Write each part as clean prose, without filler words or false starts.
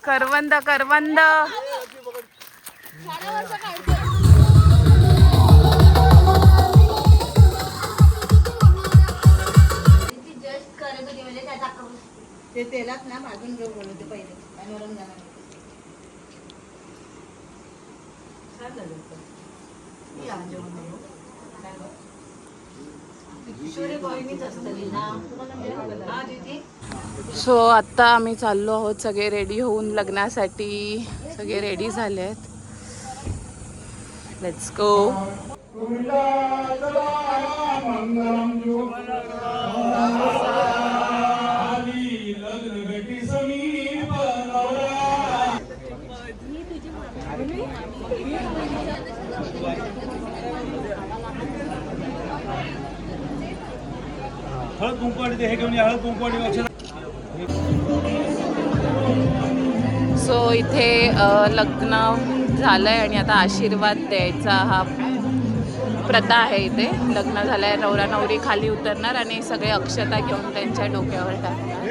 करवंद करवंद ते तेलात ना भाजून घेऊ बोलवते पहिले आणि वरून जाणार सो आता आम्ही चाललो आहोत सगळे रेडी होऊन लग्नासाठी. सगळे रेडी झाले आहेत. Let's go. हळद कुंकवाडी हे घेऊन या. हळद कुंकवाडी. सो इथे लग्न झालंय आणि आता आशीर्वाद द्यायचा हा प्रथा आहे. इथे लग्न झालंय, नवरा नवरी खाली उतरणार आणि सगळे अक्षता घेऊन त्यांच्या डोक्यावर टाकणार.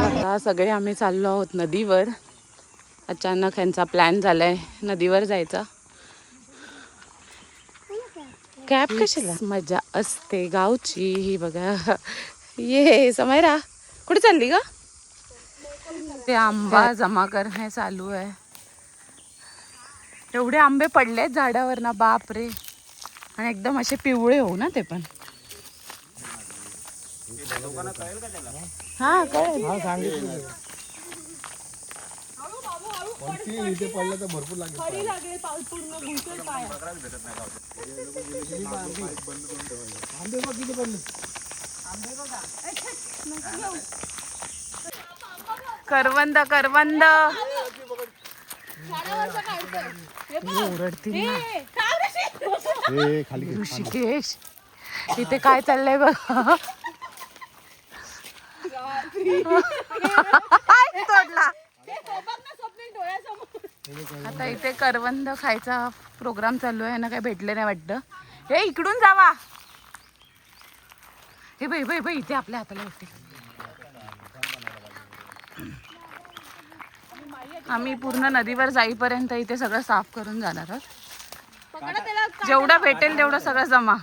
आता सगळे आम्ही चाललो आहोत नदीवर. अचानक ह्यांचा प्लॅन झालाय नदीवर जायचा. कॅब कशाला? मजा असते गावची ही बघा. ये समयरा कुठे चालली ग? ते आंबा जमा करणे चालू आहे. एवढे आंबे पडलेत झाडावर ना, बाप रे. आणि एकदम असे पिवळे होऊ ना ते पण. हा काय इथे पडलं तर भरपूर लागेल. आंबे बघ किती पडले. करवंद करवंद ओरडतील ना. ऋषिकेश इथे काय चाललंय बघ. तोडला. आता इथे करवंद खायचा प्रोग्राम चालू आहे ना. काय भेटले नाही वाटतं. हे इकडून जावा. हे बाई बाई बाई इथे आपल्या हाताला भेटते. आम्ही पूर्ण नदीवर जाईपर्यंत इथे सगळं साफ करून जाणार आहोत. जेवढं भेटेल तेवढं सगळं जमा.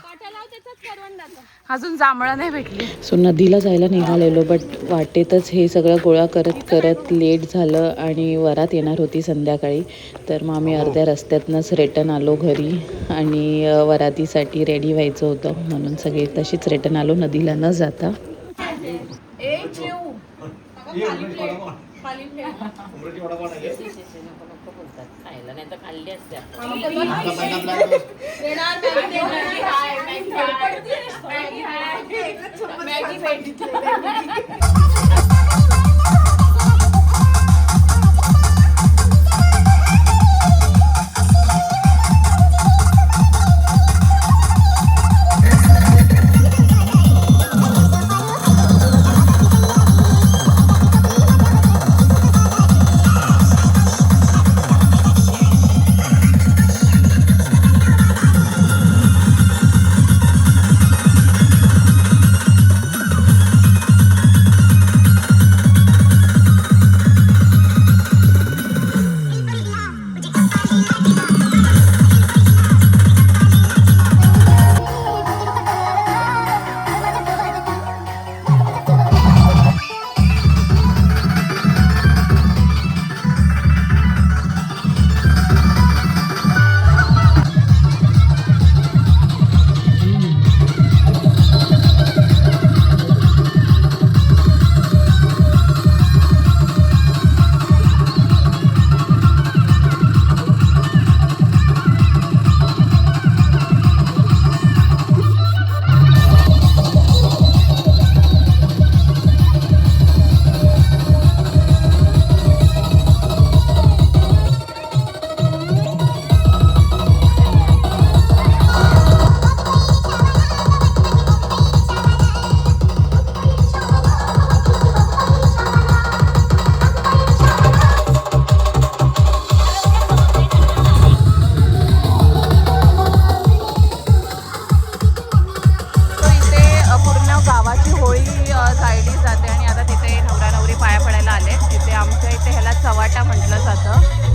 अजून जांभळं नाही भेटली. सो नदीला जायला निघालेलो, बट वाटेतच हे सगळं गोळा करत करत लेट झालं आणि वरात येणार होती संध्याकाळी. तर मग आम्ही अर्ध्या रस्त्यातनंच रिटर्न आलो घरी आणि वरातीसाठी रेडी व्हायचं होतं म्हणून सगळे तशीच रिटर्न आलो नदीला न जाता. खायला नाही तर खाल्ली असते. सायली जाते आणि आता तिथे नवरा नवरी पाया पडायला आले. तिथे आमच्या इथे ह्याला चवाटा म्हटलं जातं.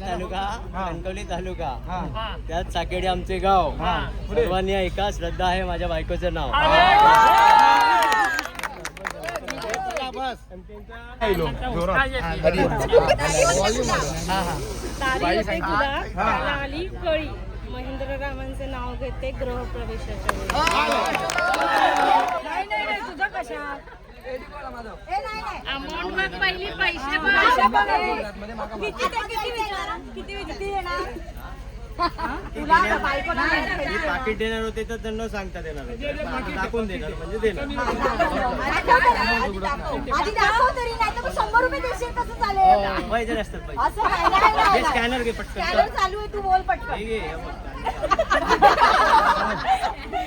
तालुका कणकवली तालुका त्यात साकेडी आमचे गाव. सर्वांनी ऐका, श्रद्धा आहे माझ्या बायकोचं नाव. आली कळी महेंद्र रावांचे नाव घेते गृहप्रवेशाच्या वेळी. तुझं कशा अमाऊंट बघ पहिली, पैसे किती येणार पाकिट देणार होते तर त्यांना सांगता देणार होते. दाखवून देणार म्हणजे देणार. आधी दाखव तरी, नाही तर 100 रुपये देशील कसं चालेल? पैसे नसतात पैसे. असं नाही. स्कॅनर घे पटकन. स्कॅनर चालू आहे, तू बोल पटकन. हे घे, हे बघ.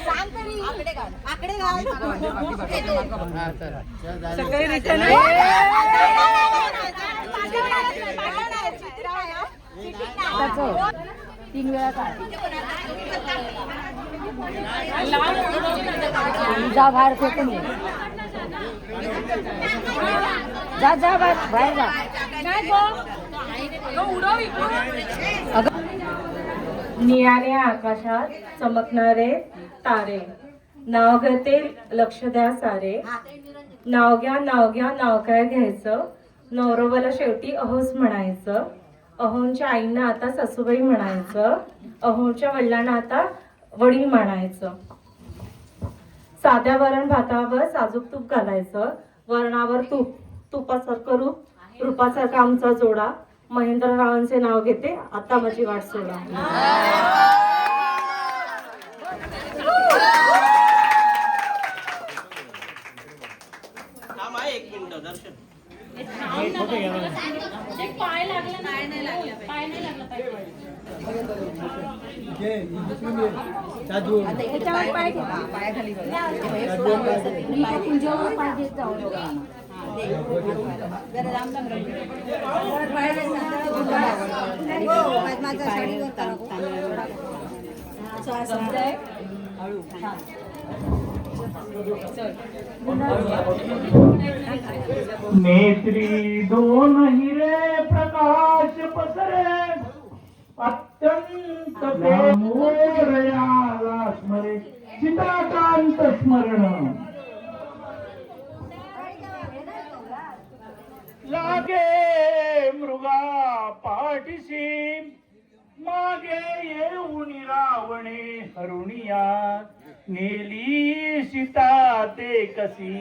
सांग तरी. आकडे घाल. आकडे घाल. सगळे रिटर्न तीन वेळा काढ. जा बाहेर फेकून ये. जा जा बाहेर जा. निळ्या आकाशात चमकणारे तारे, नाव घेते लक्ष द्या सारे. नाव घ्या नाव घ्या नाव काय घ्यायचं, नवरोबाला शेवटी अहोच म्हणायचं. अहोंच्या आईंना आता सासूबाई म्हणायचं, अहोंच्या वडिलांना आता वडील म्हणायचं. साध्या वरण भातावर साजूक तूप घालायचं, वरणावर तूप, तुपासारखं रूप, रूपासारखा आमचा जोडा. महेंद्ररावांचे नाव घेते आता माझी वाट सोडा. थांब आहे, 1 मिनिट दर्शन. पाय लागला नाही लागला पाय नाही लागला त्याच्यावर पाय ठेवा, पायाखाली बघ. तुझ्यावर पाय घेत जाऊ नका. जरा लांब लांब माझा साडीवर नेत्री दोन हिरे प्रकाश पसरे अत्यंत मोरयाला स्मरे चिताकांत स्मरण लागे मृगा पाठीशी मागे येऊन रावणे हरुणिया नेली सीता ते कसी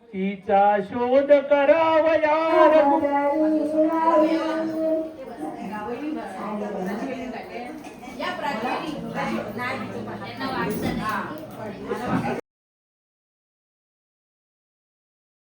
तिचा शोध करावया